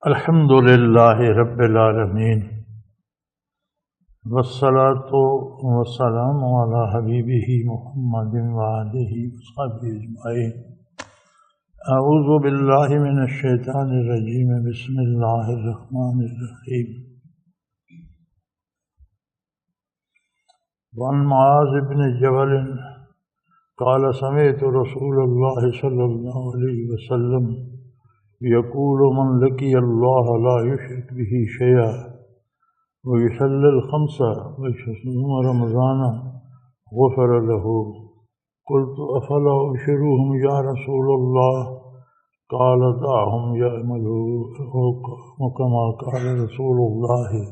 الحمد للہ رب العالمین والصلاة والسلام علی حبیبہ محمد وآلہ وصحبہ اجمعین۔ اعوذ باللہ من الشیطان الرجیم، بسم اللہ الرحمن الرحیم۔ وعن معاذ بن جبل قال سمعت رسول اللہ صلی اللہ علیہ وسلم يقول من لقي الله لا يشرك به شيئا ويصلي الخمس ويصوم رمضان غفر له. قلت أفلا أبشرهم يا رسول الله؟ قال دعهم يعملوا كما قال رسول الله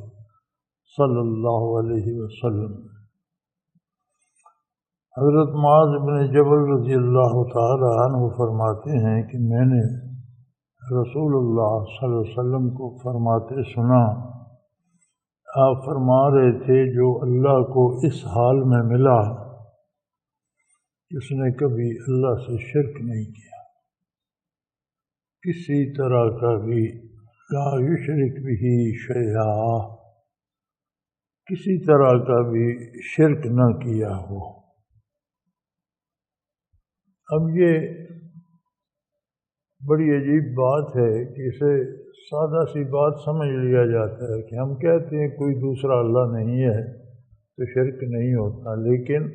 صلی اللہ علیہ وسلم۔ حضرت معاذ بن جبل رضی اللہ تعالی عنہ فرماتے ہیں کہ میں نے رسول اللہ صلی اللہ علیہ وسلم کو فرماتے سنا، آپ فرما رہے تھے جو اللہ کو اس حال میں ملا اس نے کبھی اللہ سے شرک نہیں کیا، کسی طرح کا بھی لا یشرک بہ شیئا، کسی طرح کا بھی شرک نہ کیا ہو۔ اب یہ بڑی عجیب بات ہے کہ اسے سادہ سی بات سمجھ لیا جاتا ہے کہ ہم کہتے ہیں کوئی دوسرا اللہ نہیں ہے تو شرک نہیں ہوتا، لیکن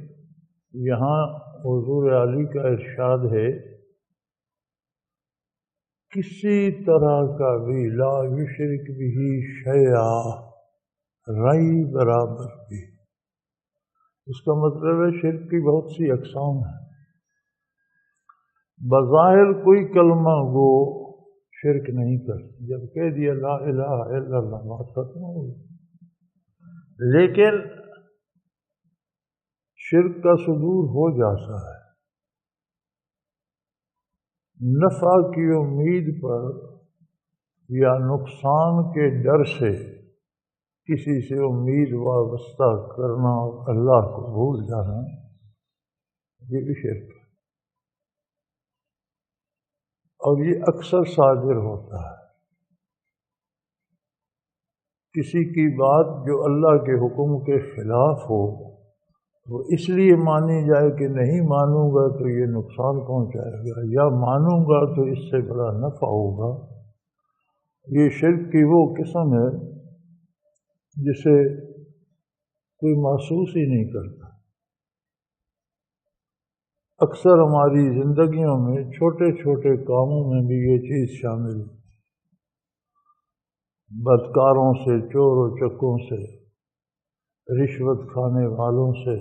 یہاں حضور علی کا ارشاد ہے کسی طرح کا بھی لا یشرک بہ شیئا، رائی برابر بھی۔ اس کا مطلب ہے شرک کی بہت سی اقسام ہیں۔ بظاہر کوئی کلمہ گو شرک نہیں کرتا، جب کہہ دیا لا الہ الا اللہ بات ختم ہو گئی، لیکن شرک کا صدور ہو جاتا ہے نفع کی امید پر یا نقصان کے ڈر سے کسی سے امید وابستہ کرنا اور اللہ کو بھول جانا، یہ بھی شرک ہے، اور یہ اکثر صادر ہوتا ہے۔ کسی کی بات جو اللہ کے حکم کے خلاف ہو وہ اس لیے مانی جائے کہ نہیں مانوں گا تو یہ نقصان پہنچائے گا، یا مانوں گا تو اس سے بڑا نفع ہوگا، یہ شرک کی وہ قسم ہے جسے کوئی محسوس ہی نہیں کرتا۔ اکثر ہماری زندگیوں میں چھوٹے چھوٹے کاموں میں بھی یہ چیز شامل ہے، بدکاروں سے، چور و چکوں سے، رشوت کھانے والوں سے،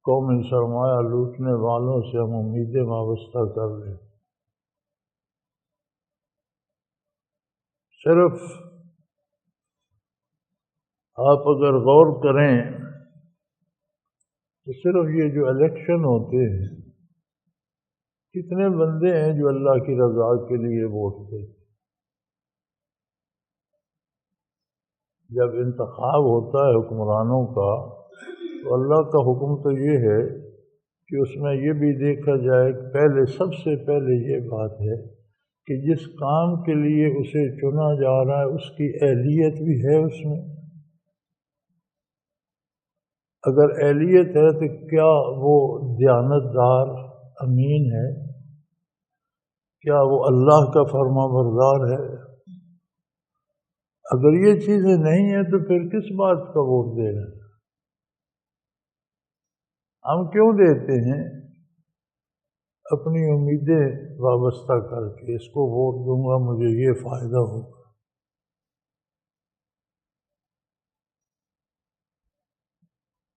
قومی سرمایہ لوٹنے والوں سے ہم امیدیں وابستہ کر لیں۔ صرف آپ اگر غور کریں تو صرف یہ جو الیکشن ہوتے ہیں، کتنے بندے ہیں جو اللہ کی رضا کے لیے ووٹ دیتے؟ جب انتخاب ہوتا ہے حکمرانوں کا تو اللہ کا حکم تو یہ ہے کہ اس میں یہ بھی دیکھا جائے کہ پہلے سب سے پہلے یہ بات ہے کہ جس کام کے لیے اسے چنا جا رہا ہے اس کی اہلیت بھی ہے اس میں۔ اگر اہلیت ہے تو کیا وہ دیانتدار امین ہے؟ کیا وہ اللہ کا فرما بردار ہے؟ اگر یہ چیزیں نہیں ہیں تو پھر کس بات کا ووٹ دے رہے ہیں؟ ہم کیوں دیتے ہیں؟ اپنی امیدیں وابستہ کر کے اس کو ووٹ دوں گا مجھے یہ فائدہ ہوگا۔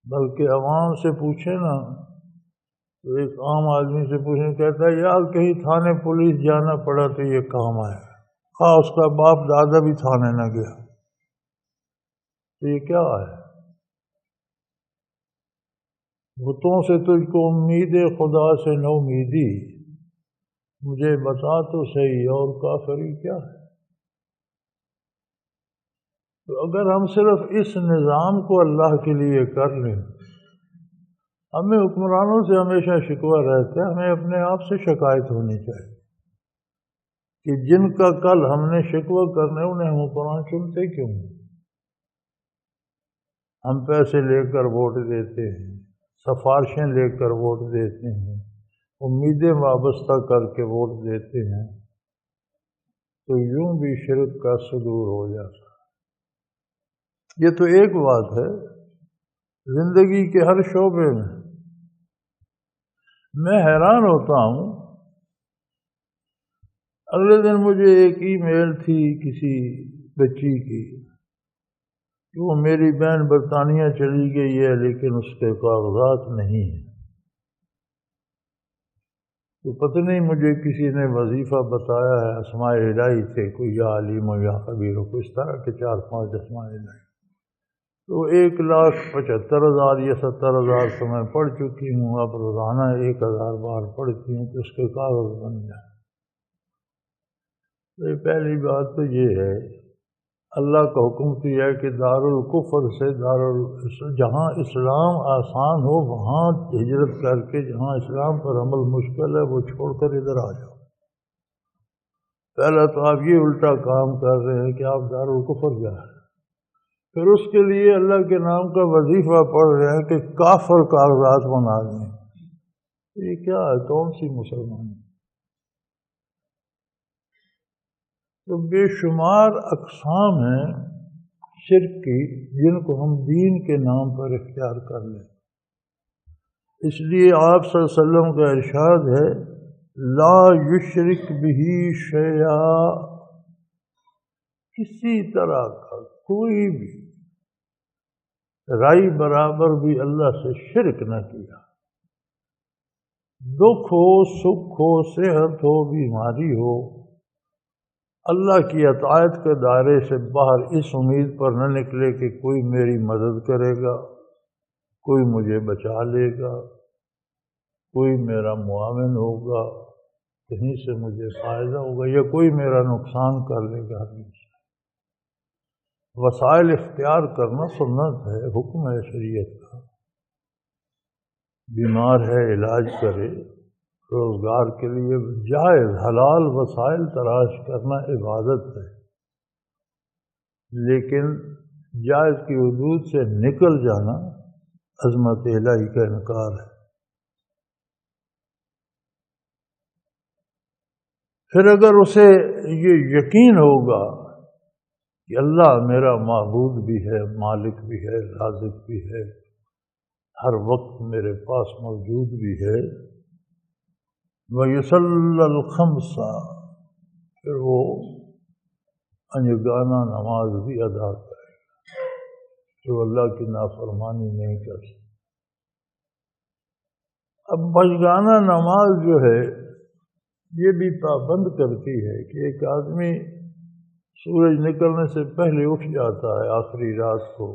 بلکہ عوام سے پوچھیں نا تو ایک عام آدمی سے پوچھیں، کہتا ہے یار کہیں تھانے پولیس جانا پڑا تو یہ کام آئے، خواہ اس کا باپ دادا بھی تھانے نہ گیا تو یہ کیا ہے؟ بتوں سے تجھ کو امید ہے، خدا سے نو امیدی، مجھے بتا تو صحیح اور کافری کیا ہے؟ تو اگر ہم صرف اس نظام کو اللہ کے لیے کر لیں، ہمیں حکمرانوں سے ہمیشہ شکوہ رہتا ہے، ہمیں اپنے آپ سے شکایت ہونی چاہیے کہ جن کا کل ہم نے شکوہ کرنے انہیں ہم قرآن سنتے کیوں؟ ہم پیسے لے کر ووٹ دیتے ہیں، سفارشیں لے کر ووٹ دیتے ہیں، امیدیں وابستہ کر کے ووٹ دیتے ہیں، تو یوں بھی شرک کا صدور ہو جاتا۔ یہ تو ایک بات ہے زندگی کے ہر شعبے میں۔ میں حیران ہوتا ہوں، اگلے دن مجھے ایک ای میل تھی کسی بچی کی کہ وہ میری بہن برطانیہ چلی گئی ہے لیکن اس کے کاغذات نہیں ہیں۔ تو پتہ نہیں مجھے کسی نے وظیفہ بتایا ہے، اسماء الہی تھے، کوئی یا علیم و یا خبیر و اس طرح کے 4-5 اسماء الہی، تو 1,75,000 یا 70,000 تو میں پڑھ چکی ہوں، اب روزانہ 1,000 بار پڑھتی ہوں تو اس کے کاغذ بن جائیں۔ تو پہلی بات تو یہ ہے، اللہ کا حکم تو یہ ہے کہ دارالکفر سے جہاں اسلام آسان ہو وہاں ہجرت کر کے، جہاں اسلام پر عمل مشکل ہے وہ چھوڑ کر ادھر آ جاؤ۔ پہلا تو آپ یہ الٹا کام کر رہے ہیں کہ آپ دارالکفر جا رہے ہیں، پھر اس کے لیے اللہ کے نام کا وظیفہ پڑھ رہے ہیں کہ کافر کاغذات بنا دیں۔ یہ کیا ہے؟ کون سی مسلمان؟ تو بے شمار اقسام ہیں شرک کی جن کو ہم دین کے نام پر اختیار کر لیں۔ اس لیے آپ صلی اللہ علیہ وسلم کا ارشاد ہے، لا یشرک بہ شیئا، کسی طرح کا کوئی بھی رائی برابر بھی اللہ سے شرک نہ کیا۔ دکھ ہو، سکھ ہو، صحت ہو، بیماری ہو، اللہ کی اطاعت کے دائرے سے باہر اس امید پر نہ نکلے کہ کوئی میری مدد کرے گا، کوئی مجھے بچا لے گا، کوئی میرا معاون ہوگا، کہیں سے مجھے فائدہ ہوگا، یا کوئی میرا نقصان کر لے گا۔ وسائل اختیار کرنا سنت ہے، حکم ہے شریعت کا۔ بیمار ہے علاج کرے، روزگار کے لیے جائز حلال وسائل تلاش کرنا عبادت ہے، لیکن جائز کی حدود سے نکل جانا عظمت الہی کا انکار ہے۔ پھر اگر اسے یہ یقین ہوگا کہ اللہ میرا معبود بھی ہے، مالک بھی ہے، رازق بھی ہے، ہر وقت میرے پاس موجود بھی ہے، وَيُصَلِّ الْخَمْسَ، پھر وہ پنجگانہ نماز بھی ادا کرے گا، جو اللہ کی نافرمانی نہیں کر سکتا۔ اب پنجگانہ نماز جو ہے یہ بھی پابند کرتی ہے کہ ایک آدمی سورج نکلنے سے پہلے اٹھ جاتا ہے آخری رات کو،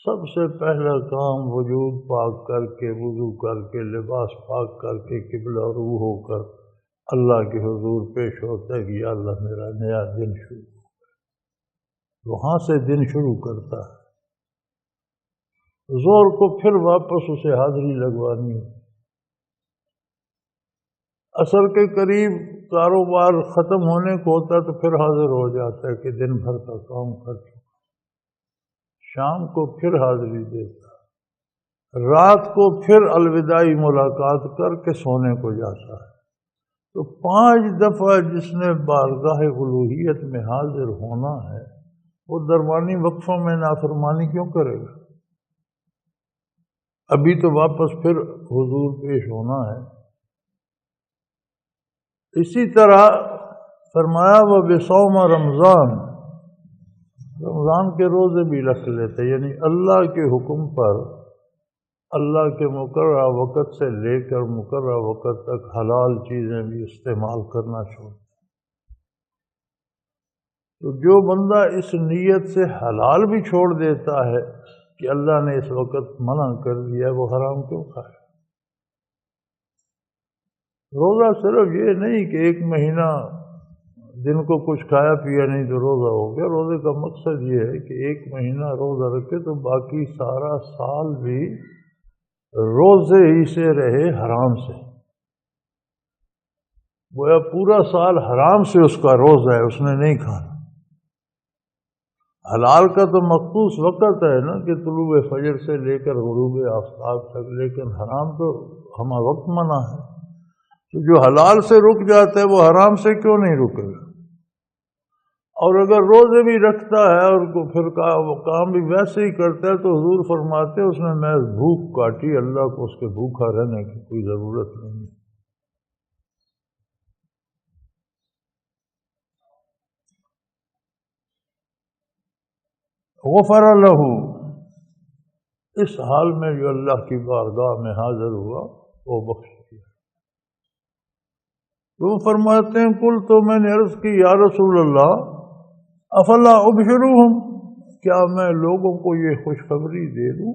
سب سے پہلا کام وجود پاک کر کے، وضو کر کے، لباس پاک کر کے، قبلہ رو ہو کر اللہ کے حضور پیش ہوتا ہے کہ یا اللہ میرا نیا دن شروع ہو، وہاں سے دن شروع کرتا ہے۔ ظہر کو پھر واپس اسے حاضری لگوانی ہے، عصر کے قریب کاروبار ختم ہونے کو ہوتا ہے تو پھر حاضر ہو جاتا ہے کہ دن بھر کا کام کر چکا، شام کو پھر حاضری دیتا، رات کو پھر الوداعی ملاقات کر کے سونے کو جاتا ہے۔ تو 5 دفعہ جس نے بارگاہ الوہیت میں حاضر ہونا ہے وہ درمیانی وقفوں میں نافرمانی کیوں کرے گا؟ ابھی تو واپس پھر حضور پیش ہونا ہے۔ اسی طرح فرمایا وَبِصَوْمِ رمضان، رمضان کے روزے بھی رکھ لیتے، یعنی اللہ کے حکم پر اللہ کے مقررہ وقت سے لے کر مقررہ وقت تک حلال چیزیں بھی استعمال کرنا چھوڑ۔ تو جو بندہ اس نیت سے حلال بھی چھوڑ دیتا ہے کہ اللہ نے اس وقت منع کر دیا، وہ حرام کیوں کھائے؟ روزہ صرف یہ نہیں کہ 1 مہینہ دن کو کچھ کھایا پیا نہیں تو روزہ ہو گیا۔ روزے کا مقصد یہ ہے کہ 1 مہینہ روزہ رکھے تو باقی سارا سال بھی روزے ہی سے رہے، حرام سے۔ گویا پورا سال حرام سے اس کا روزہ ہے، اس نے نہیں کھانا۔ حلال کا تو مخصوص وقت ہے نا کہ طلوع فجر سے لے کر غروب آفتاب تک، لیکن حرام تو ہمہ وقت منع ہے۔ تو جو حلال سے رک جاتا ہے وہ حرام سے کیوں نہیں رکے گا؟ اور اگر روزے بھی رکھتا ہے اور پھر وہ کام بھی ویسے ہی کرتا ہے تو حضور فرماتے ہیں اس نے محض بھوک کاٹی، اللہ کو اس کے بھوکا رہنے کی کوئی ضرورت نہیں ہے۔ غفر لہ، اس حال میں جو اللہ کی بارگاہ میں حاضر ہوا وہ بخش دیا۔ تو وہ فرماتے ہیں قل، تو میں نے عرض کی یا رسول اللہ افلا ابشرہم، کیا میں لوگوں کو یہ خوشخبری دے دوں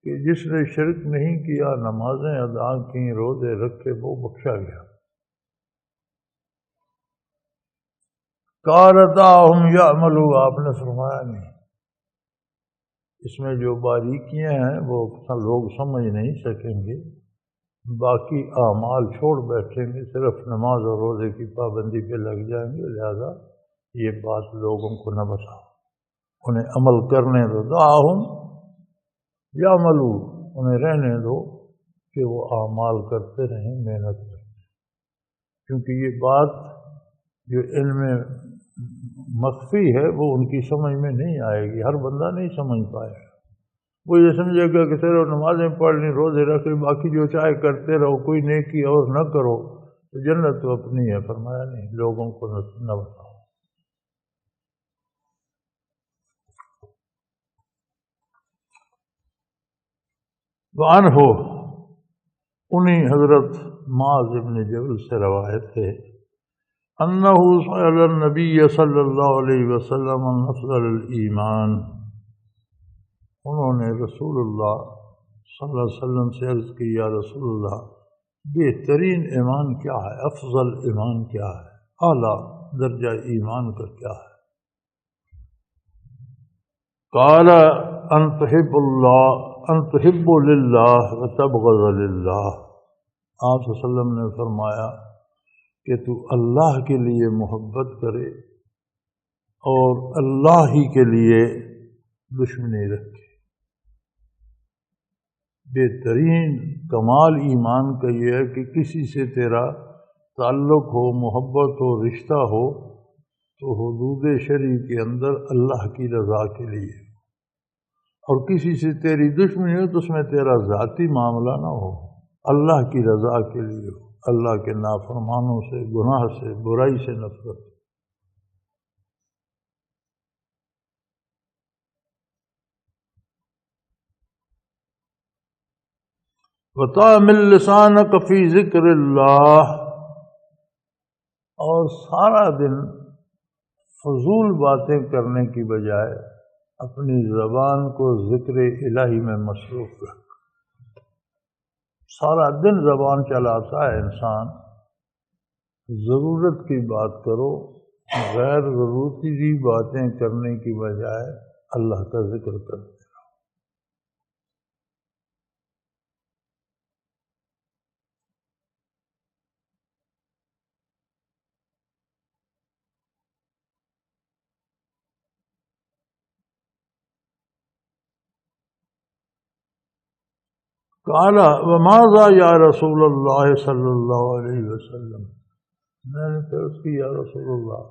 کہ جس نے شرک نہیں کیا، نمازیں ادا کی، روزے رکھے، وہ بخشا گیا۔ قال دعہم یعملوا، آپ نے فرمایا نہیں، اس میں جو باریکیاں ہیں وہ لوگ سمجھ نہیں سکیں گے، باقی اعمال چھوڑ بیٹھیں گے، صرف نماز اور روزے کی پابندی پہ لگ جائیں گے، لہذا یہ بات لوگوں کو نہ بتاؤ، انہیں عمل کرنے دو۔ دعہم یعملوا، انہیں رہنے دو کہ وہ اعمال کرتے رہیں، محنت کرتے، کیونکہ یہ بات جو علم مخفی ہے وہ ان کی سمجھ میں نہیں آئے گی، ہر بندہ نہیں سمجھ پائے گا۔ وہ یہ سمجھے گا کہ صرف نمازیں پڑھ لیں، روزے رکھ لیں، باقی جو چاہے کرتے رہو، کوئی نیکی اور نہ کرو تو جنت تو اپنی ہے۔ فرمایا نہیں، لوگوں کو نہ بتاؤ۔ وعنہ، انہیں حضرت معاذ بن جبل سے روایت ہے، انہ سأل النبی صلی اللہ علیہ وسلم عن افضل الایمان، انہوں نے رسول اللہ صلی اللہ علیہ وسلم سے عرض کی یا رسول اللہ بہترین ایمان کیا ہے، افضل ایمان کیا ہے، اعلیٰ درجہ ایمان کا کیا ہے؟ قال ان تحب للہ وتبغض للہ، آپ صلی اللہ علیہ وسلم نے فرمایا کہ تو اللہ کے لیے محبت کرے اور اللہ ہی کے لیے دشمنی رکھے۔ بہترین کمال ایمان کا یہ ہے کہ کسی سے تیرا تعلق ہو، محبت ہو، رشتہ ہو تو حدود شرعی کے اندر اللہ کی رضا کے لیے، اور کسی سے تیری دشمنی ہو تو اس میں تیرا ذاتی معاملہ نہ ہو، اللہ کی رضا کے لیے ہو، اللہ کے نافرمانوں سے، گناہ سے، برائی سے نفرت۔ وَتَعْمِلْ لِسَانَكَ فِي ذِكْرِ اللَّهِ، اور سارا دن فضول باتیں کرنے کی بجائے اپنی زبان کو ذکر الہی میں مصروف رکھ۔ سارا دن زبان چلاتا ہے انسان، ضرورت کی بات کرو، غیر ضرورتی باتیں کرنے کی بجائے اللہ کا ذکر کرو۔ قال وماذا یا رسول اللہ صلی اللہ علیہ وسلم، میں نے عرض کی یا رسول اللہ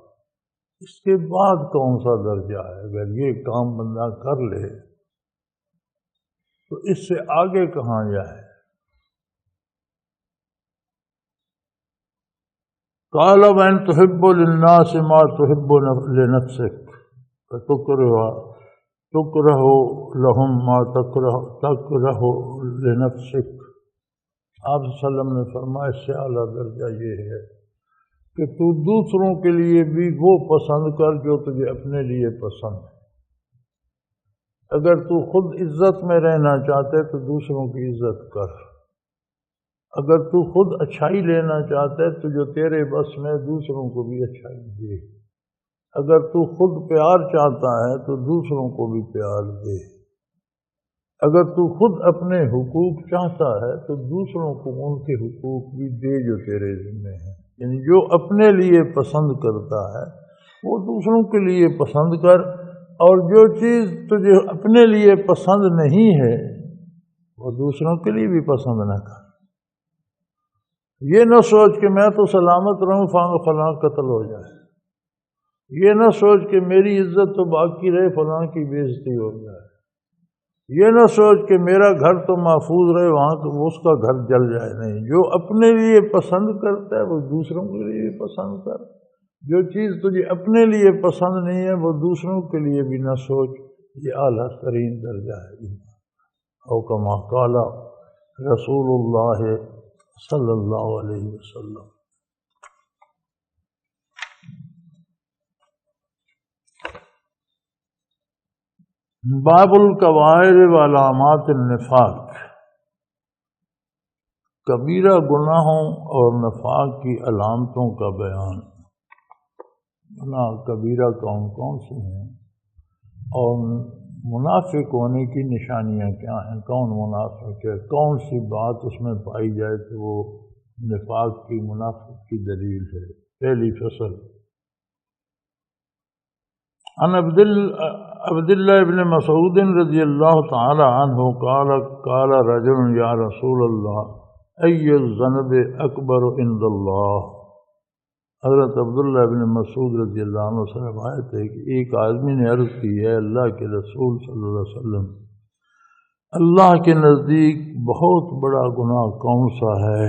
اس کے بعد کون سا درجہ ہے؟ اگر یہ کام بندہ کر لے تو اس سے آگے کہاں جائے؟ قال وَإِن تُحِبُّ لِلنَّاسِ مَا تُحِبُّ لِنَفْسِكَ تُكْرَهُ لَهُمْ مَا تَكْرَهُ لِنَفْسِكَ، آپ صلی اللہ علیہ وسلم نے فرمایا اس سے اعلیٰ درجہ یہ ہے کہ تو دوسروں کے لیے بھی وہ پسند کر جو تجھے اپنے لیے پسند ہے۔ اگر تو خود عزت میں رہنا چاہتے تو دوسروں کی عزت کر، اگر تو خود اچھائی لینا چاہتا ہے تو جو تیرے بس میں دوسروں کو بھی اچھائی دے، اگر تو خود پیار چاہتا ہے تو دوسروں کو بھی پیار دے، اگر تو خود اپنے حقوق چاہتا ہے تو دوسروں کو ان کے حقوق بھی دے جو تیرے ذمہ ہیں، یعنی جو اپنے لیے پسند کرتا ہے وہ دوسروں کے لیے پسند کر، اور جو چیز تجھے اپنے لیے پسند نہیں ہے وہ دوسروں کے لیے بھی پسند نہ کر۔ یہ نہ سوچ کہ میں تو سلامت رہوں فلاں قتل ہو جائے، یہ نہ سوچ کہ میری عزت تو باقی رہے فلاں کی بے عزتی ہو جائے، یہ نہ سوچ کہ میرا گھر تو محفوظ رہے وہاں تو اس کا گھر جل جائے۔ نہیں، جو اپنے لیے پسند کرتا ہے وہ دوسروں کے لیے بھی پسند کر، جو چیز تجھے اپنے لیے پسند نہیں ہے وہ دوسروں کے لیے بھی نہ سوچ، یہ اعلیٰ ترین درجہ ہے۔ او کما قال رسول اللہ صلی اللہ علیہ وسلم۔ باب الکبائر وعلامات النفاق، کبیرہ گناہوں اور نفاق کی علامتوں کا بیان۔ گناہ کبیرہ کون کون سے ہیں اور منافق ہونے کی نشانیاں کیا ہیں، کون منافق ہے، کون سی بات اس میں پائی جائے تو وہ نفاق کی منافق کی دلیل ہے۔ پہلی فصل، عن عبداللہ ابن مسعود رضی اللہ تعالی عنہ قال رجل یا رسول اللہ ای الذنب اکبر عند اللہ۔ حضرت عبداللہ ابن مسعود رضی اللہ عنہ سے روایت ہے کہ ایک آدمی نے عرض کی ہے اللہ کے رسول صلی اللہ علیہ وسلم، اللہ کے نزدیک بہت بڑا گناہ کون سا ہے؟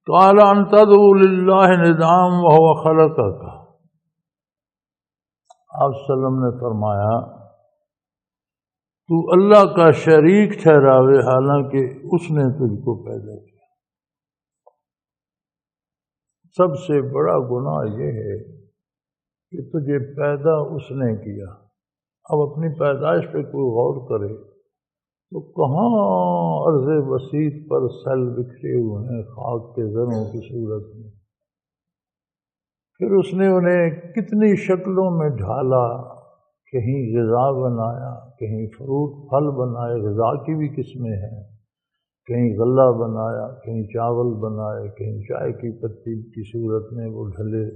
قال ان تدعو للہ ندام وهو خلقک۔ آپ صلی اللہ علیہ وسلم نے فرمایا تو اللہ کا شریک ٹھہراوے حالانکہ اس نے تجھ کو پیدا کیا۔ سب سے بڑا گناہ یہ ہے کہ تجھے پیدا اس نے کیا۔ اب اپنی پیدائش پہ کوئی غور کرے تو کہاں عرض وسیع پر سیل بکھرے ہوئے ہیں خاک کے ذروں کی صورت میں، پھر اس نے انہیں کتنی شکلوں میں ڈھالا، کہیں غذا بنایا، کہیں فروٹ پھل بنائے، غذا کی بھی قسمیں ہیں، کہیں غلہ بنایا، کہیں چاول بنائے، کہیں چائے کی پتی کی صورت میں وہ ڈھلے،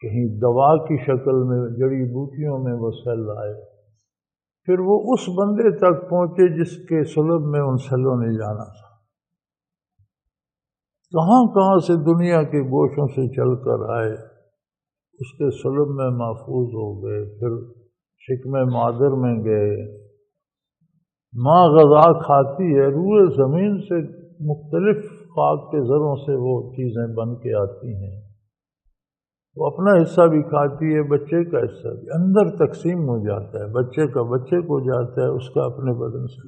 کہیں دوا کی شکل میں جڑی بوٹیوں میں وہ سیل آئے، پھر وہ اس بندے تک پہنچے جس کے صلب میں ان سیلوں نے جانا تھا۔ کہاں کہاں سے دنیا کے گوشوں سے چل کر آئے، اس کے صلب میں محفوظ ہو گئے، پھر شکم مادر میں گئے۔ ماں غذا کھاتی ہے، روح زمین سے مختلف خاک کے ذروں سے وہ چیزیں بن کے آتی ہیں، وہ اپنا حصہ بھی کھاتی ہے، بچے کا حصہ بھی اندر تقسیم ہو جاتا ہے، بچے کا بچے کو جاتا ہے، اس کا اپنے بدن سے،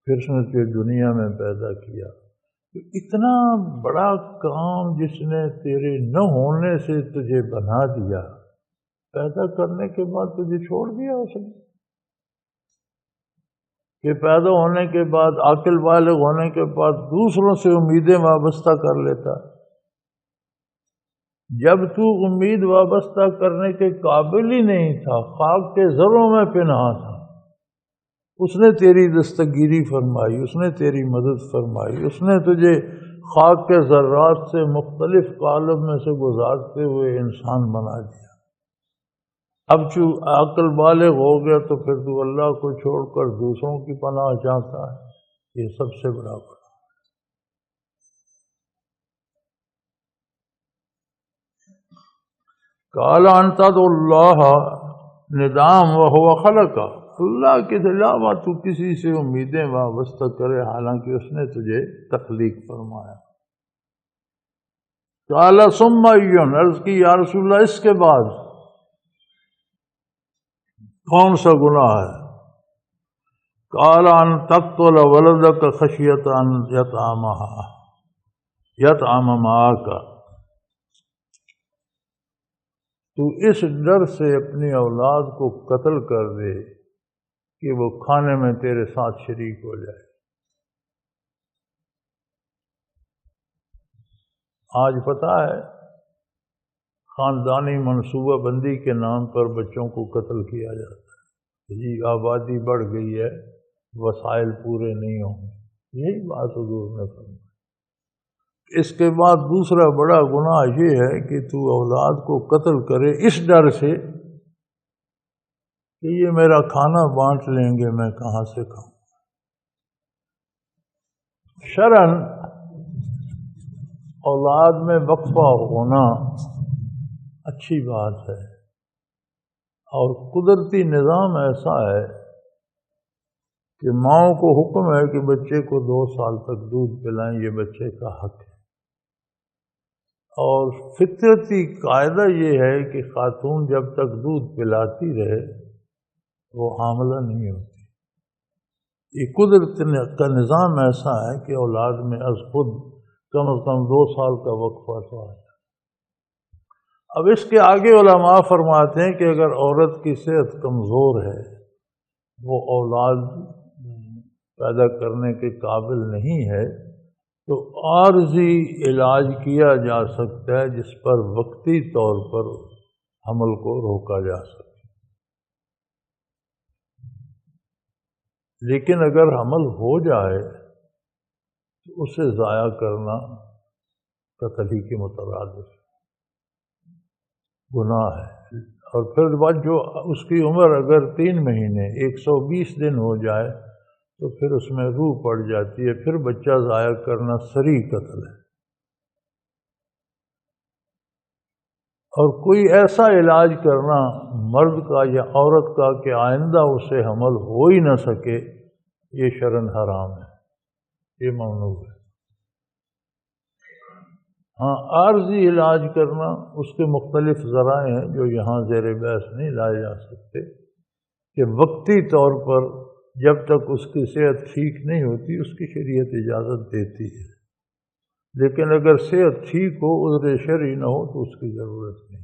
پھر اس نے تجھے دنیا میں پیدا کیا۔ اتنا بڑا کام جس نے تیرے نہ ہونے سے تجھے بنا دیا، پیدا کرنے کے بعد تجھے چھوڑ دیا اس نے، کہ پیدا ہونے کے بعد عاقل بالغ ہونے کے بعد دوسروں سے امیدیں وابستہ کر لیتا۔ جب تو امید وابستہ کرنے کے قابل ہی نہیں تھا، خاک کے ذروں میں پنہا تھا، اس نے تیری دستگیری فرمائی، اس نے تیری مدد فرمائی، اس نے تجھے خاک کے ذرات سے مختلف قالب میں سے گزارتے ہوئے انسان بنا دیا۔ اب جو عقل بالغ ہو گیا تو پھر تو اللہ کو چھوڑ کر دوسروں کی پناہ چاہتا ہے، یہ سب سے بڑا گناہ۔ قال ان تدعو اللہ ندام وهو خلق، اللہ کے علاوہ تو کسی سے امیدیں وابستہ کرے حالانکہ اس نے تجھے تخلیق فرمایا۔ قال ثم ایون، عرض کی یا رسول اللہ اس کے بعد کون سا گناہ ہے؟ قال ان تقتل ولدک خشیۃ ان یطعم معک، تو اس ڈر سے اپنی اولاد کو قتل کر دے کہ وہ کھانے میں تیرے ساتھ شریک ہو جائے۔ آج پتہ ہے خاندانی منصوبہ بندی کے نام پر بچوں کو قتل کیا جاتا ہے، جی آبادی بڑھ گئی ہے، وسائل پورے نہیں ہوں گے، یہی بات حضور نے فرمائی۔ اس کے بعد دوسرا بڑا گناہ یہ ہے کہ تو اولاد کو قتل کرے اس ڈر سے کہ یہ میرا کھانا بانٹ لیں گے، میں کہاں سے کھاؤں۔ شرعاً اولاد میں وقفہ ہونا اچھی بات ہے، اور قدرتی نظام ایسا ہے کہ ماؤں کو حکم ہے کہ بچے کو 2 سال تک دودھ پلائیں، یہ بچے کا حق ہے۔ اور فطرتی قاعدہ یہ ہے کہ خاتون جب تک دودھ پلاتی رہے وہ حاملہ نہیں ہوتی۔ یہ قدرت کا نظام ایسا ہے کہ اولاد میں از خود کم از کم 2 سال کا وقفہ تو آتا ہے۔ اب اس کے آگے علماء فرماتے ہیں کہ اگر عورت کی صحت کمزور ہے، وہ اولاد پیدا کرنے کے قابل نہیں ہے، تو عارضی علاج کیا جا سکتا ہے جس پر وقتی طور پر حمل کو روکا جا سکتا ہے۔ لیکن اگر حمل ہو جائے تو اسے ضائع کرنا قتل ہی کے مترادف گناہ ہے۔ اور پھر بعد جو اس کی عمر اگر 3 مہینے 120 دن ہو جائے تو پھر اس میں روح پڑ جاتی ہے، پھر بچہ ضائع کرنا صریح قتل ہے۔ اور کوئی ایسا علاج کرنا مرد کا یا عورت کا کہ آئندہ اسے حمل ہو ہی نہ سکے، یہ شرعاً حرام ہے، یہ ممنوع ہے۔ ہاں، عارضی علاج کرنا اس کے مختلف ذرائع ہیں جو یہاں زیر بحث نہیں لائے جا سکتے، کہ وقتی طور پر جب تک اس کی صحت ٹھیک نہیں ہوتی اس کی شریعت اجازت دیتی ہے، لیکن اگر صحت ٹھیک ہو، عذر شرعی نہ ہو، تو اس کی ضرورت نہیں۔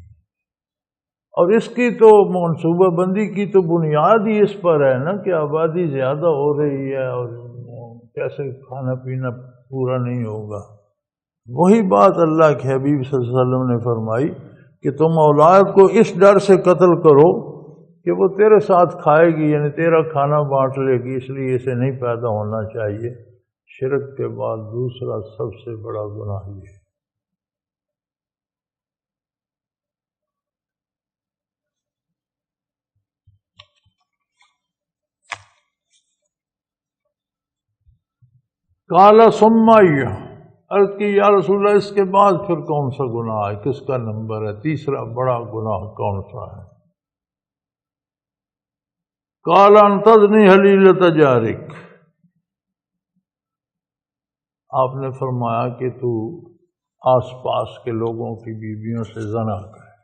اور اس کی تو منصوبہ بندی کی تو بنیاد ہی اس پر ہے نا کہ آبادی زیادہ ہو رہی ہے اور کیسے کھانا پینا پورا نہیں ہوگا۔ وہی بات اللہ کے حبیب صلی اللہ علیہ وسلم نے فرمائی کہ تم اولاد کو اس ڈر سے قتل کرو کہ وہ تیرے ساتھ کھائے گی، یعنی تیرا کھانا بانٹ لے گی، اس لیے اسے نہیں پیدا ہونا چاہیے۔ شرک کے بعد دوسرا سب سے بڑا گناہ یہ ہے۔ قال ثم عرض کی یا رسول اللہ اس کے بعد پھر کون سا گناہ ہے، کس کا نمبر ہے، تیسرا بڑا گناہ کون سا ہے؟ قال ان تزنی حلیلۃ جارک، آپ نے فرمایا کہ تو آس پاس کے لوگوں کی بیویوں سے زنا کرے،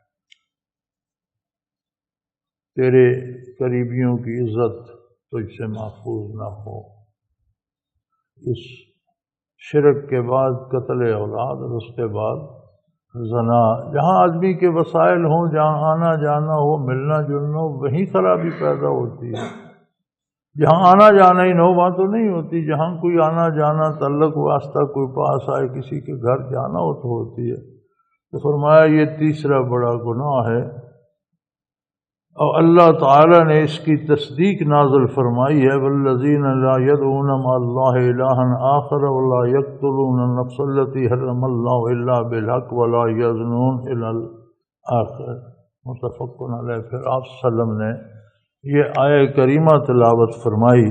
تیرے قریبیوں کی عزت تجھ سے محفوظ نہ ہو۔ اس شرک کے بعد قتل اولاد اور اس کے بعد زنا، جہاں آدمی کے وسائل ہوں، جہاں آنا جانا ہو، ملنا جلنا ہو، وہیں خرابی پیدا ہوتی ہے۔ جہاں آنا جانا ہی نہ ہو وہاں تو نہیں ہوتی، جہاں کوئی آنا جانا تعلق واسطہ کوئی پاس آئے، کسی کے گھر جانا ہو تو ہوتی ہے۔ تو فرمایا یہ تیسرا بڑا گناہ ہے، اور اللہ تعالیٰ نے اس کی تصدیق نازل فرمائی ہے والذین لا يدعون مع اللہ الہا آخر ولا یقتلون النفس التی حرم اللہ الا بالحق ولا یزنون الی الآخر، متفق علیہ۔ پھر آپ صلی اللہ علیہ وسلم نے یہ آیہ کریمہ تلاوت فرمائی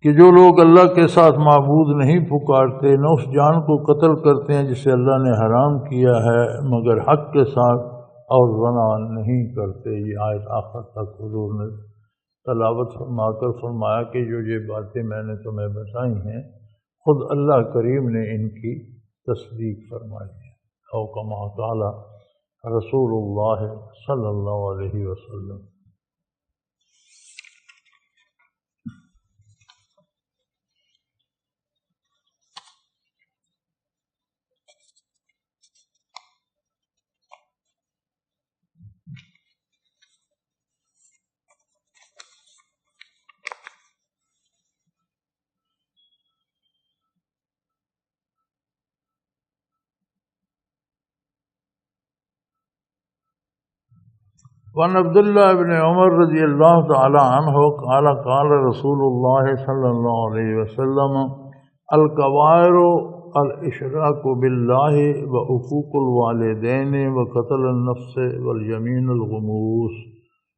کہ جو لوگ اللہ کے ساتھ معبود نہیں پکارتے، نہ اس جان کو قتل کرتے ہیں جسے اللہ نے حرام کیا ہے مگر حق کے ساتھ، اور زنا نہیں کرتے۔ یہ آیت آخر تک حضور نے تلاوت فرما کر فرمایا کہ جو یہ باتیں میں نے تمہیں بتائی ہیں خود اللہ کریم نے ان کی تصدیق فرمائی ہے، او کما قال رسول اللہ صلی اللہ علیہ وسلم۔ وعن عبد الله بن عمر رضي الله تعالى عنه قال قال رسول الله صلى الله عليه وسلم الكبائر الاشراك بالله وعقوق الوالدين وقتل النفس واليمين الغموس،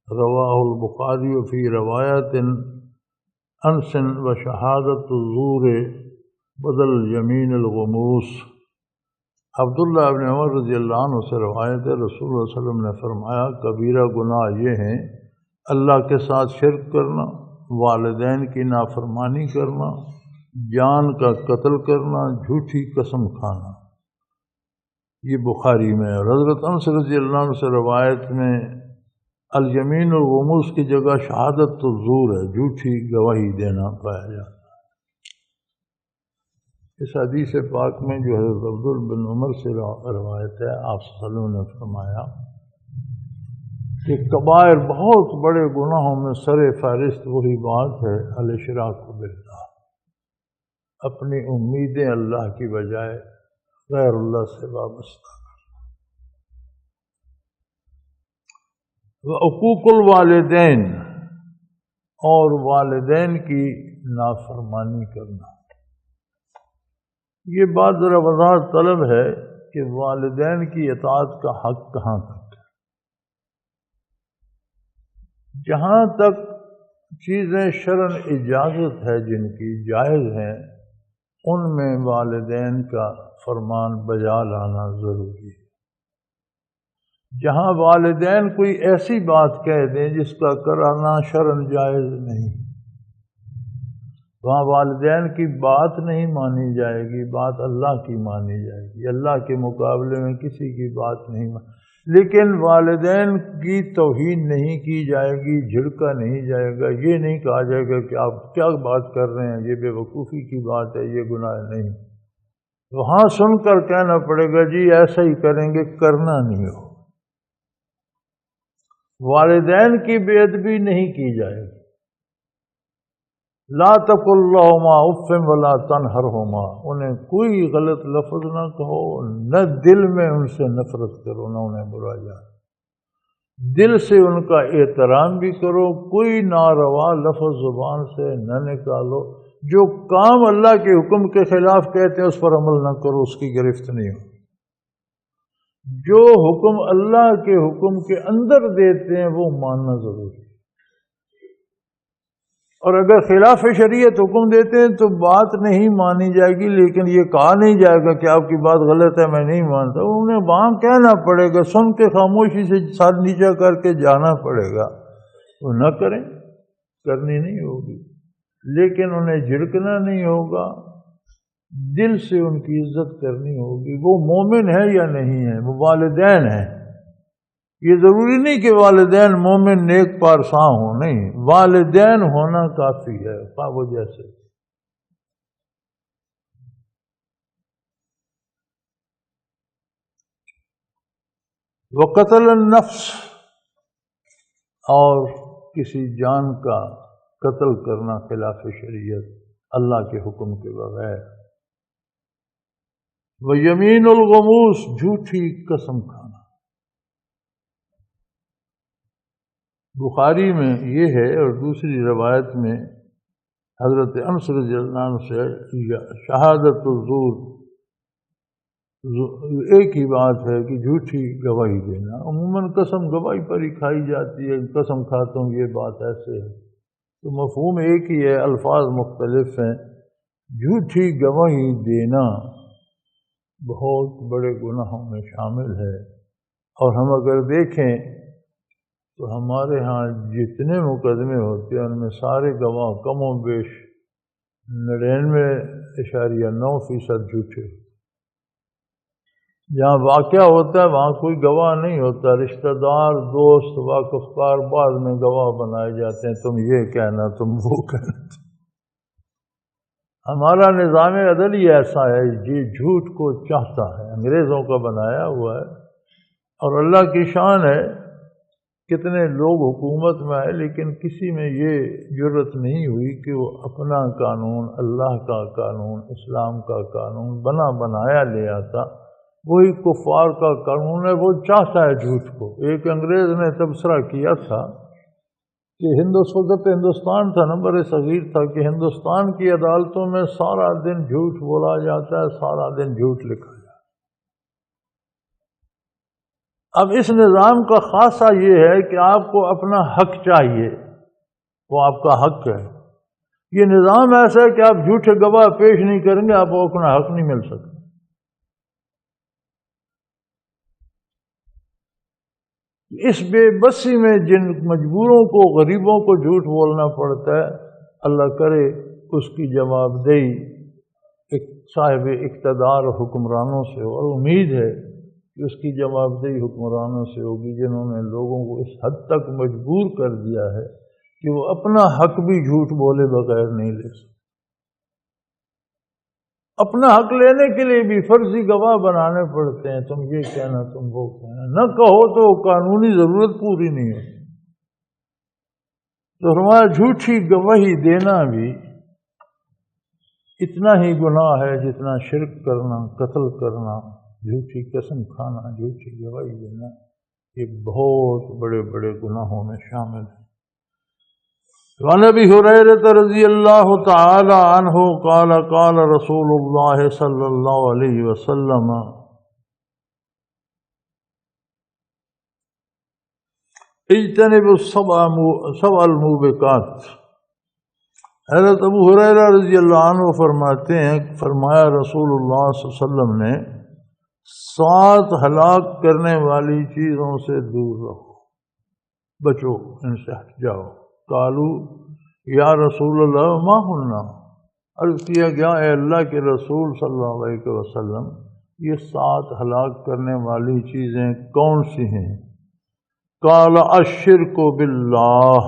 رواه البخاری فی روایت انس وشہادت الزور بدل یمین الغموس۔ عبداللہ ابن عمر رضی اللہ عنہ سے روایت ہے، رسول اللہ علیہ وسلم نے فرمایا کبیرہ گناہ یہ ہیں اللہ کے ساتھ شرک کرنا، والدین کی نافرمانی کرنا، جان کا قتل کرنا، جھوٹی قسم کھانا۔ یہ بخاری میں۔ اور حضرت انس رضی اللہ عنہ سے روایت میں الیمین الغموس کی جگہ شہادت الزور ہے، جھوٹی گواہی دینا پایا جاتا ہے۔ اس حدیث پاک میں جو حضرت عبداللہ بن عمر سے روایت ہے، آپ صلی اللہ علیہ وسلم نے فرمایا کہ کبائر بہت بڑے گناہوں میں سر فہرست وہی بات ہے الاشراک باللہ، اپنی امیدیں اللہ کی بجائے غیر اللہ سے وابستہ، وعقوق الوالدین اور والدین کی نافرمانی کرنا۔ یہ بات ذرا وضاحت طلب ہے کہ والدین کی اطاعت کا حق کہاں تک ہے۔ جہاں تک چیزیں شرعاً اجازت ہے جن کی جائز ہیں، ان میں والدین کا فرمان بجا لانا ضروری ہے۔ جہاں والدین کوئی ایسی بات کہہ دیں جس کا کرانا شرعاً جائز نہیں، وہاں والدین کی بات نہیں مانی جائے گی، بات اللہ کی مانی جائے گی، اللہ کے مقابلے میں کسی کی بات نہیں لیکن والدین کی توہین نہیں کی جائے گی، جھڑکا نہیں جائے گا، یہ نہیں کہا جائے گا کہ آپ کیا بات کر رہے ہیں، یہ بے وقوفی کی بات ہے، یہ گناہ نہیں۔ وہاں سن کر کہنا پڑے گا جی ایسا ہی کریں گے، کرنا نہیں ہو۔ والدین کی بے ادبی نہیں کی جائے گی۔ لا تقل لهما اف ولا تنہرهما، انہیں کوئی غلط لفظ نہ کہو، نہ دل میں ان سے نفرت کرو، نہ انہیں برا جانو، دل سے ان کا احترام بھی کرو، کوئی ناروا لفظ زبان سے نہ نکالو، جو کام اللہ کے حکم کے خلاف کہتے ہیں اس پر عمل نہ کرو، اس کی گرفت نہیں ہو۔ جو حکم اللہ کے حکم کے اندر دیتے ہیں وہ ماننا ضروری ہے، اور اگر خلاف شریعت حکم دیتے ہیں تو بات نہیں مانی جائے گی، لیکن یہ کہا نہیں جائے گا کہ آپ کی بات غلط ہے میں نہیں مانتا، انہیں وہاں کہنا پڑے گا، سن کے خاموشی سے ساتھ نیچا کر کے جانا پڑے گا، وہ نہ کریں، کرنی نہیں ہوگی، لیکن انہیں جھڑکنا نہیں ہوگا، دل سے ان کی عزت کرنی ہوگی۔ وہ مومن ہے یا نہیں ہے، وہ والدین ہیں، یہ ضروری نہیں کہ والدین مومن نیک پارساں ہوں، نہیں، والدین ہونا کافی ہے، وہ جیسے۔ وقتل النفس، اور کسی جان کا قتل کرنا خلاف شریعت، اللہ کے حکم کے بغیر۔ ویمین الغموس، جھوٹی قسم کھانا۔ بخاری میں یہ ہے، اور دوسری روایت میں حضرت انس رضی اللہ عنہ سے شہادت الزور، ایک ہی بات ہے کہ جھوٹی گواہی دینا، عموماً قسم گواہی پر ہی کھائی جاتی ہے، قسم کھاتا ہوں یہ بات ایسے ہے، تو مفہوم ایک ہی ہے، الفاظ مختلف ہیں۔ جھوٹی گواہی دینا بہت بڑے گناہوں میں شامل ہے، اور ہم اگر دیکھیں تو ہمارے ہاں جتنے مقدمے ہوتے ہیں ان میں سارے گواہ کم و بیش 99.9% جھوٹے۔ جہاں واقعہ ہوتا ہے وہاں کوئی گواہ نہیں ہوتا، رشتہ دار، دوست، واقفکار بعد میں گواہ بنائے جاتے ہیں، تم یہ کہنا، تم وہ کہنا۔ ہمارا نظام عدلی ایسا ہے، یہ جھوٹ کو چاہتا ہے، انگریزوں کا بنایا ہوا ہے، اور اللہ کی شان ہے کتنے لوگ حکومت میں آئے لیکن کسی میں یہ جرت نہیں ہوئی کہ وہ اپنا قانون، اللہ کا قانون، اسلام کا قانون بنایا لے آتا، وہی کفار کا قانون ہے، وہ چاہتا ہے جھوٹ کو۔ ایک انگریز نے تبصرہ کیا تھا کہ ہندوستان تھا نا، بڑے صغیر تھا، کہ ہندوستان کی عدالتوں میں سارا دن جھوٹ بولا جاتا ہے، سارا دن جھوٹ لکھا جاتا ہے۔ اب اس نظام کا خاصہ یہ ہے کہ آپ کو اپنا حق چاہیے، وہ آپ کا حق ہے۔ یہ نظام ایسا ہے کہ آپ جھوٹے گواہ پیش نہیں کریں گے، آپ کو اپنا حق نہیں مل سکتا۔ اس بے بسی میں جن مجبوروں کو، غریبوں کو جھوٹ بولنا پڑتا ہے، اللہ کرے اس کی جواب دہی ایک صاحب اقتدار حکمرانوں سے ہو، اور امید ہے کہ اس کی جواب دہی حکمرانوں سے ہوگی جنہوں نے لوگوں کو اس حد تک مجبور کر دیا ہے کہ وہ اپنا حق بھی جھوٹ بولے بغیر نہیں لے سکتے۔ اپنا حق لینے کے لیے بھی فرضی گواہ بنانے پڑتے ہیں، تم یہ کہنا، تم وہ کہنا، نہ کہو تو قانونی ضرورت پوری نہیں ہوتی۔ تو ہمارا جھوٹی گواہی دینا بھی اتنا ہی گناہ ہے جتنا شرک کرنا، قتل کرنا، جھوٹی قسم کھانا، جھوٹی گواہی دینا، یہ بہت بڑے بڑے گناہوں میں شامل ہے۔ وعن ابی ہریرہ رضی اللہ تعالی عنہ قال قال رسول اللہ صلی اللہ علیہ وسلم اجتنبوا السبع الموبقات۔ حضرت ابو ہریرہ رضی اللہ عنہ فرماتے ہیں، فرمایا رسول اللہ صلی اللہ علیہ وسلم نے، 7 ہلاک کرنے والی چیزوں سے دور رہو، بچو، ان سے ہٹ جاؤ۔ قالو یا رسول اللہ ما ہننا، عرض کیا گیا اے اللہ کے رسول صلی اللہ علیہ وسلم یہ 7 ہلاک کرنے والی چیزیں کون سی ہیں؟ قال الشرک باللہ،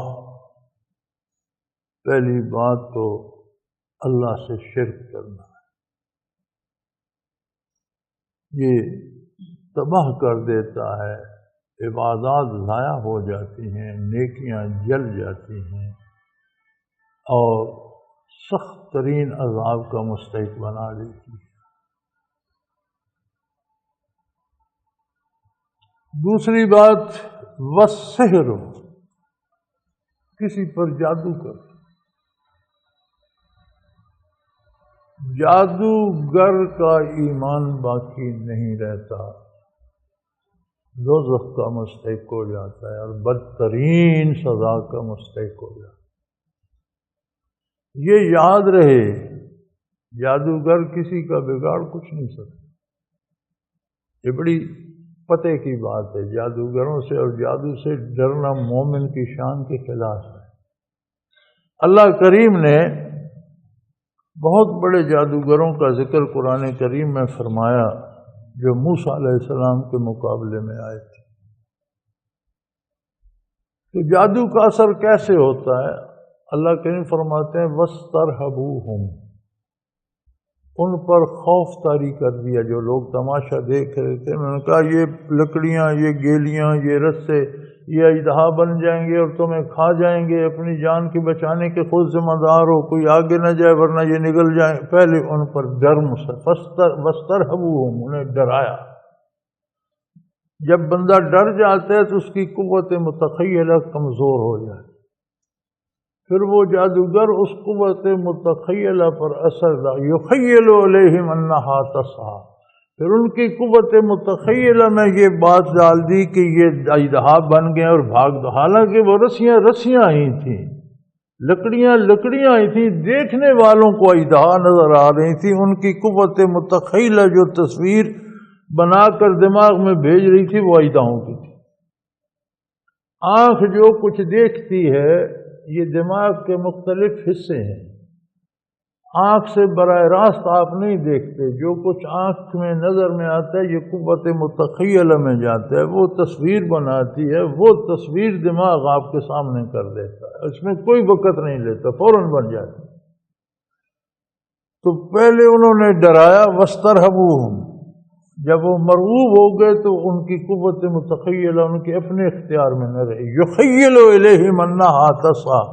پہلی بات تو اللہ سے شرک کرنا، یہ تباہ کر دیتا ہے، عبادات ضائع ہو جاتی ہیں، نیکیاں جل جاتی ہیں، اور سخت ترین عذاب کا مستحق بنا دیتی ہے۔ دوسری بات والسحر، کسی پر جادو کر، جادوگر کا ایمان باقی نہیں رہتا، دوزخ کا مستحق ہو جاتا ہے اور بدترین سزا کا مستحق ہو جاتا ہے۔ یہ یاد رہے، جادوگر کسی کا بگاڑ کچھ نہیں سکتا، یہ بڑی پتے کی بات ہے۔ جادوگروں سے اور جادو سے ڈرنا مومن کی شان کے خلاف ہے۔ اللہ کریم نے بہت بڑے جادوگروں کا ذکر قرآن کریم میں فرمایا جو موسیٰ علیہ السلام کے مقابلے میں آئے تھے۔ تو جادو کا اثر کیسے ہوتا ہے؟ اللہ کریم فرماتے ہیں وَاسْتَرْهَبُوهُمْ، ان پر خوف طاری کر دیا۔ جو لوگ تماشا دیکھ رہے تھے انہوں نے کہا یہ لکڑیاں، یہ گیلیاں، یہ رسے، یہ اژدہا بن جائیں گے اور تمہیں کھا جائیں گے، اپنی جان کے بچانے کے خود ذمہ دار ہو، کوئی آگے نہ جائے ورنہ یہ نگل جائیں۔ پہلے ان پر ڈر وَاسْتَرْهَبُوهُمْ، انہیں ڈرایا۔ جب بندہ ڈر جاتا ہے تو اس کی قوت متخیلہ کمزور ہو جاتی، پھر وہ جادوگر اس قوت متخیلہ پر اثر یخیل علیہم انہا تسعی، پھر ان کی قوت متخیلہ میں یہ بات ڈال دی کہ یہ اژدہا بن گئے اور بھاگ دو، حالانکہ وہ رسیاں ہی تھیں، لکڑیاں ہی تھیں، دیکھنے والوں کو اژدہا نظر آ رہی تھی۔ ان کی قوت متخیلہ جو تصویر بنا کر دماغ میں بھیج رہی تھی وہ اژدہوں کی تھی۔ آنکھ جو کچھ دیکھتی ہے یہ دماغ کے مختلف حصے ہیں، آنکھ سے براہ راست آپ نہیں دیکھتے، جو کچھ آنکھ میں نظر میں آتا ہے یہ قوت متخیلہ میں جاتا ہے، وہ تصویر بناتی ہے، وہ تصویر دماغ آپ کے سامنے کر دیتا ہے، اس میں کوئی وقت نہیں لیتا، فوراً بن جاتی۔ تو پہلے انہوں نے ڈرایا وَاسْتَرْهَبُوهُمْ، جب وہ مرعوب ہو گئے تو ان کی قوت متخیلہ ان کے اپنے اختیار میں نہ رہی، یخیل الیہم انہا تسعی،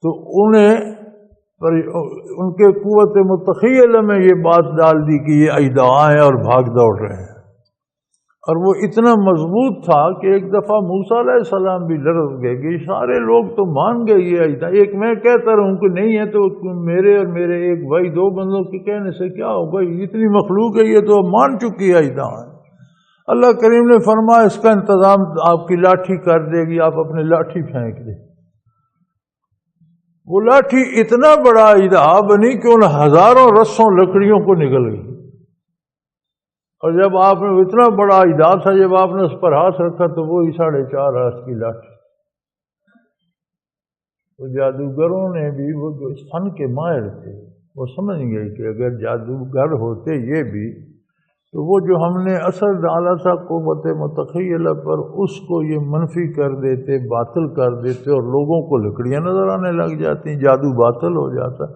تو انہیں پر ان کے قوت متخیلہ میں یہ بات ڈال دی کہ یہ اژدہا ہیں اور بھاگ دوڑ رہے ہیں، اور وہ اتنا مضبوط تھا کہ ایک دفعہ موسیٰ علیہ السلام بھی لرز گئے کہ سارے لوگ تو مان گئے یہ اژدہا، ایک میں کہتا رہوں کہ نہیں ہے تو میرے اور میرے ایک بھائی دو بندوں کے کہنے سے کیا ہوگا، اتنی مخلوق ہے یہ تو مان چکی ہے اژدہا ہے۔ اللہ کریم نے فرمایا اس کا انتظام آپ کی لاٹھی کر دے گی، آپ اپنے لاٹھی پھینک دیں۔ وہ لاٹھی اتنا بڑا اژدہا بنی کہ ان ہزاروں رسوں لکڑیوں کو نگل گئی، اور جب آپ نے اتنا بڑا اژدہا تھا، جب آپ نے اس پر ہاتھ رکھا تو وہی 4.5 ہاتھ کی لاٹھی۔ تو جادوگروں نے بھی، وہ جو اس فن کے ماہر تھے، وہ سمجھ گئے کہ اگر جادوگر ہوتے یہ بھی تو وہ جو ہم نے اثر ڈالا تھا قوت متخیلہ پر، اس کو یہ منفی کر دیتے، باطل کر دیتے، اور لوگوں کو لکڑیاں نظر آنے لگ جاتی، جادو باطل ہو جاتا۔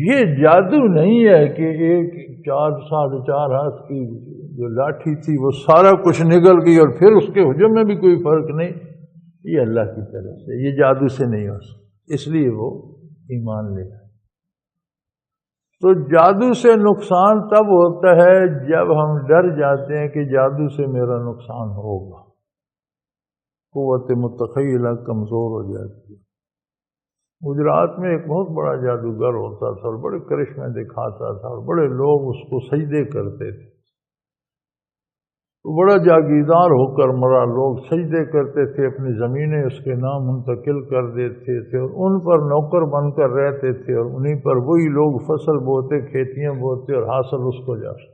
یہ جادو نہیں ہے کہ ایک 4.5 ہاتھ کی جو لاٹھی تھی وہ سارا کچھ نگل گئی اور پھر اس کے حجم میں بھی کوئی فرق نہیں، یہ اللہ کی طرف سے، یہ جادو سے نہیں ہو سکتا، اس لیے وہ ایمان لے۔ تو جادو سے نقصان تب ہوتا ہے جب ہم ڈر جاتے ہیں کہ جادو سے میرا نقصان ہوگا، قوت متخیلہ کمزور ہو جاتی ہے۔ گجرات میں ایک بہت بڑا جادوگر ہوتا تھا اور بڑے کرشمے دکھاتا تھا اور بڑے لوگ اس کو سجدے کرتے تھے، بڑا جاگیردار ہو کر مرا، لوگ سجدے کرتے تھے، اپنی زمینیں اس کے نام منتقل کر دیتے تھے اور ان پر نوکر بن کر رہتے تھے، اور انہیں پر وہی لوگ فصل بوتے، کھیتیاں بوتے اور حاصل اس کو جاتے۔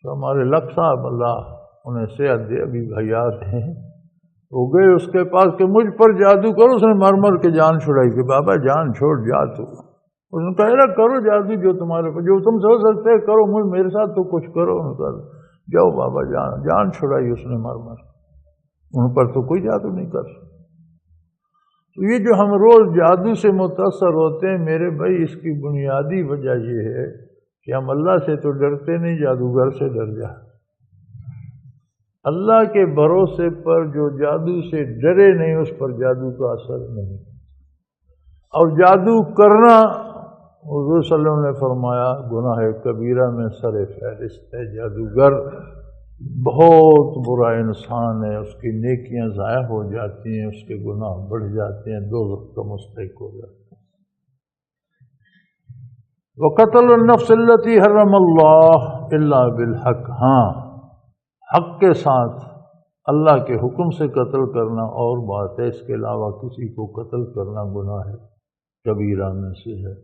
تو ہمارے لق صاحب، اللہ انہیں صحت دے، ابھی حیات ہیں، وہ گئے اس کے پاس کہ مجھ پر جادو کرو، اس نے مر مر کے جان چھڑائی کہ بابا جان چھوڑ جا تو۔ اس نے کہا کرو جادو جو تمہارے پاس، جو تم سو سکتے کرو، مجھ میرے ساتھ تو کچھ کرو۔ انہوں نے کہا جاؤ بابا، جان چھڑائی اس نے مر مر، ان پر تو کوئی جادو نہیں کر سکتا۔ تو یہ جو ہم روز جادو سے متاثر ہوتے ہیں میرے بھائی، اس کی بنیادی وجہ یہ ہے کہ ہم اللہ سے تو ڈرتے نہیں، جادوگر سے ڈر جائیں۔ اللہ کے بھروسے پر جو جادو سے ڈرے نہیں، اس پر جادو کا اثر نہیں۔ اور جادو کرنا، حضور صلی اللہ علیہ وسلم نے فرمایا گناہ کبیرہ میں سر فہرست ہے۔ جادوگر بہت برا انسان ہے، اس کی نیکیاں ضائع ہو جاتی ہیں، اس کے گناہ بڑھ جاتے ہیں، دوزخ کا مستحق ہو جاتے ہیں۔ وَقَتْلُ النَّفْسِ الَّتِي حَرَّمَ اللَّهُ إِلَّا بِالْحَقِّ، ہاں حق کے ساتھ، اللہ کے حکم سے قتل کرنا اور بات ہے، اس کے علاوہ کسی کو قتل کرنا گناہ ہے کبیرہ میں سے ہے،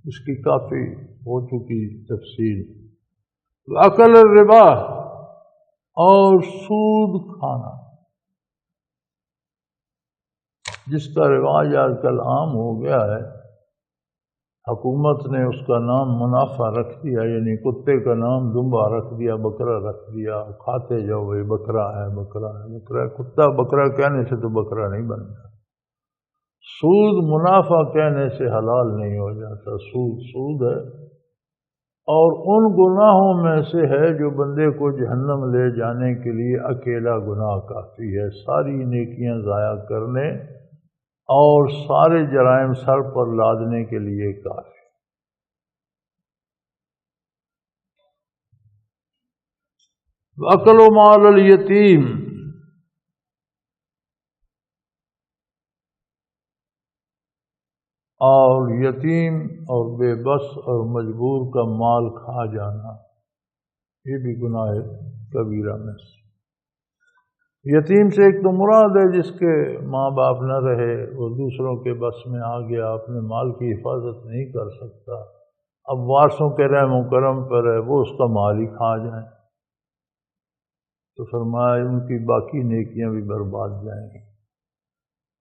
اس کی کافی ہو چکی تفصیل۔ اکل الربا، اور سود کھانا، جس کا رواج آج کل عام ہو گیا ہے، حکومت نے اس کا نام منافع رکھ دیا، یعنی کتے کا نام دمبا رکھ دیا، بکرا رکھ دیا، کھاتے جاؤ بھائی، بکرا ہے بکرا ہے بکرا ہے، کتا بکرا کہنے سے تو بکرا نہیں بنتا۔ سود منافع کہنے سے حلال نہیں ہو جاتا، سود سود ہے، اور ان گناہوں میں سے ہے جو بندے کو جہنم لے جانے کے لیے اکیلا گناہ کافی ہے، ساری نیکیاں ضائع کرنے اور سارے جرائم سر پر لادنے کے لیے کافی۔ وَأَكْلُ مَالَ الْيَتِيمِ، اور یتیم اور بے بس اور مجبور کا مال کھا جانا، یہ بھی گناہ کبیرہ میں سے۔ یتیم سے ایک تو مراد ہے جس کے ماں باپ نہ رہے، وہ دوسروں کے بس میں آ گیا، اپنے مال کی حفاظت نہیں کر سکتا، اب وارثوں کے رحم و کرم پر ہے، وہ اس کا مال ہی کھا جائیں، تو فرمایا ان کی باقی نیکیاں بھی برباد جائیں گی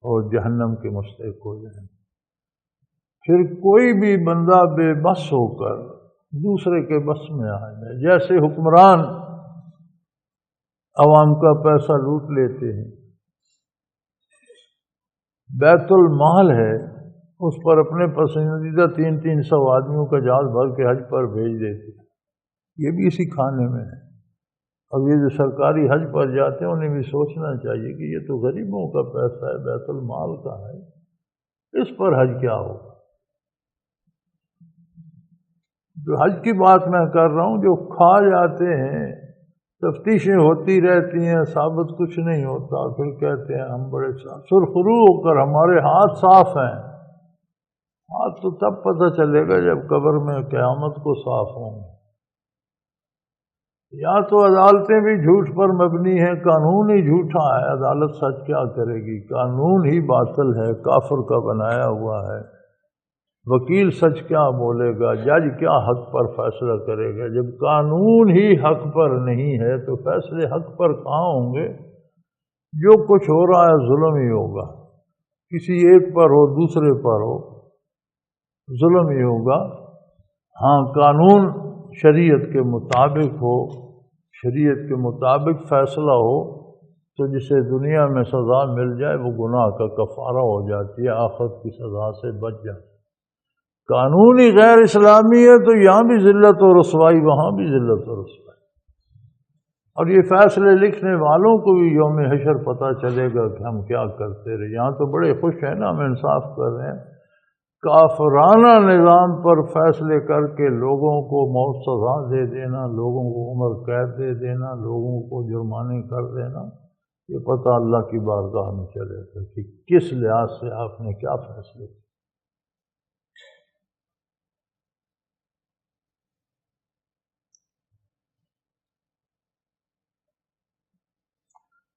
اور جہنم کے مستحق ہو جائیں گے۔ پھر کوئی بھی بندہ بے بس ہو کر دوسرے کے بس میں آ جائے، جیسے حکمران عوام کا پیسہ لوٹ لیتے ہیں، بیت المال ہے، اس پر اپنے پسندیدہ 300 آدمیوں کا جہاز بھر کے حج پر بھیج دیتے ہیں، یہ بھی اسی کھانے میں ہے۔ اور یہ جو سرکاری حج پر جاتے ہیں انہیں بھی سوچنا چاہیے کہ یہ تو غریبوں کا پیسہ ہے، بیت المال کا ہے، اس پر حج کیا ہوگا؟ جو حج کی بات میں کر رہا ہوں، جو کھا جاتے ہیں، تفتیشیں ہوتی رہتی ہیں، ثابت کچھ نہیں ہوتا، پھر کہتے ہیں ہم بڑے سرخرو ہو کر ہمارے ہاتھ صاف ہیں۔ ہاتھ تو تب پتہ چلے گا جب قبر میں قیامت کو صاف ہوں گے۔ یا تو عدالتیں بھی جھوٹ پر مبنی ہیں، قانون ہی جھوٹا ہے، عدالت سچ کیا کرے گی؟ قانون ہی باطل ہے، کافر کا بنایا ہوا ہے۔ وکیل سچ کیا بولے گا؟ جج کیا حق پر فیصلہ کرے گا؟ جب قانون ہی حق پر نہیں ہے تو فیصلے حق پر کہاں ہوں گے؟ جو کچھ ہو رہا ہے ظلم ہی ہوگا، کسی ایک پر ہو دوسرے پر ہو ظلم ہی ہوگا۔ ہاں، قانون شریعت کے مطابق ہو، شریعت کے مطابق فیصلہ ہو تو جسے دنیا میں سزا مل جائے وہ گناہ کا کفارہ ہو جاتی ہے، آخرت کی سزا سے بچ جاتی ہے۔ قانون ہی غیر اسلامی ہے تو یہاں بھی ذلت و رسوائی، وہاں بھی ذلت و رسوائی۔ اور یہ فیصلے لکھنے والوں کو بھی یوم حشر پتہ چلے گا کہ ہم کیا کرتے رہے۔ یہاں تو بڑے خوش ہیں نا، ہم انصاف کر رہے ہیں۔ کافرانہ نظام پر فیصلے کر کے لوگوں کو موت سزا دے دینا، لوگوں کو عمر قید دے دینا، لوگوں کو جرمانے کر دینا، یہ پتہ اللہ کی بارگاہ میں چلے گا کہ کس لحاظ سے آپ نے کیا فیصلے کیے۔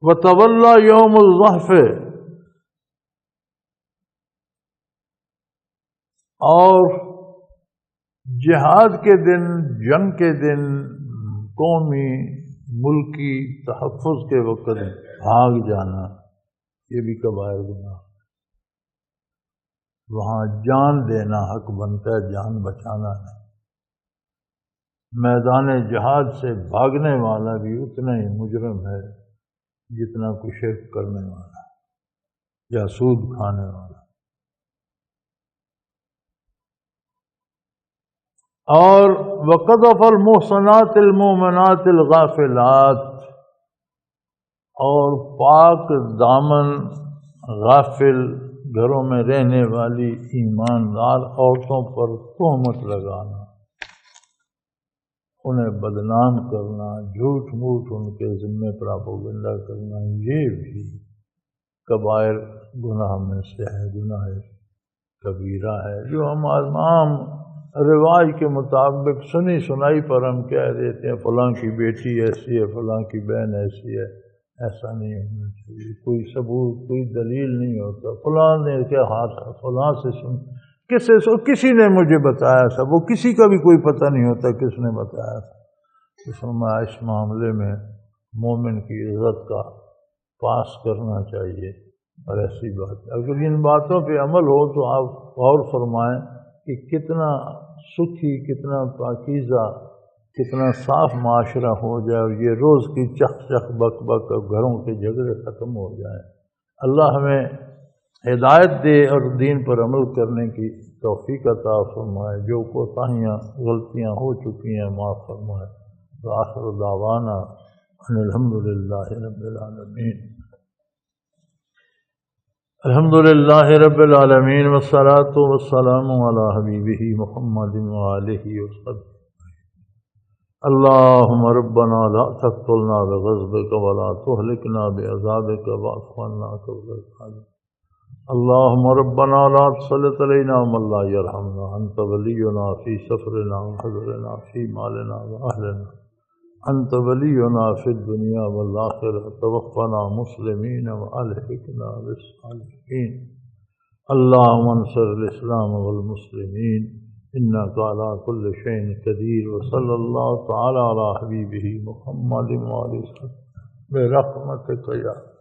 وَتَوَلَّى يَوْمَ الزَّحْفِ، اور جہاد کے دن، جنگ کے دن، قومی ملکی تحفظ کے وقت بھاگ جانا، یہ بھی کبائر گناہ۔ وہاں جان دینا حق بنتا ہے، جان بچانا نہیں۔ میدان جہاد سے بھاگنے والا بھی اتنا ہی مجرم ہے جتنا کوئی شرک کرنے والا یا سود کھانے والا۔ اور وَقَذَفَ الْمُحْصَنَاتِ الْمُؤْمِنَاتِ الْغَافِلَاتِ، اور پاک دامن غافل گھروں میں رہنے والی ایماندار عورتوں پر تہمت لگانا، انہیں بدنام کرنا، جھوٹ موٹ ان کے ذمے پراپوگنڈا کرنا، یہ بھی کبائر گناہ میں سے ہے، گناہ کبیرہ ہے، جو ہم عام رواج کے مطابق سنی سنائی پر ہم کہہ دیتے ہیں فلاں کی بیٹی ایسی ہے، فلاں کی بہن ایسی ہے۔ ایسا نہیں ہونا چاہیے، کوئی ثبوت، کوئی دلیل نہیں ہوتا۔ فلاں نے کیا ہاتھ، فلاں سے سن، کسی نے مجھے بتایا تھا، وہ کسی کا بھی کوئی پتہ نہیں ہوتا کس نے بتایا تھا۔ اس میں اس معاملے میں مومن کی عزت کا پاس کرنا چاہیے۔ اور ایسی بات اگر ان باتوں پہ عمل ہو تو آپ غور فرمائیں کہ کتنا سکھی، کتنا پاکیزہ، کتنا صاف معاشرہ ہو جائے، اور یہ روز کی چخ چخ بک بک اور گھروں کے جھگڑے ختم ہو جائیں۔ اللہ ہمیں ہدایت دے اور دین پر عمل کرنے کی توفیق عطا فرمائے۔ جو کوتاہیاں غلطیاں ہو چکی ہیں معاف فرمائے۔ وآخر دعوانا ان الحمدللہ رب العالمین۔ الحمدللہ رب العالمین، والصلاة والسلام علی حبیبہ محمد وآلہ وصحبہ۔ اللہم ربنا لا تقتلنا بغضبک ولا تہلکنا بعذابک واعف عنا قبل الحاجة۔ اللہم ربنا لا تسلط علینا من لا یرحمنا، انت ولینا فی سفرنا وحضرنا فی مالنا واہلنا، انت ولینا فی الدنیا والآخرہ، توفنا مسلمین والحقنا بالصالحین۔ اللہم انصر الاسلام والمسلمین، انک علی کل شیء قدیر۔ وصلی اللہ تعالی علی حبیبہ محمد وآلہ وسلم برحمتک یا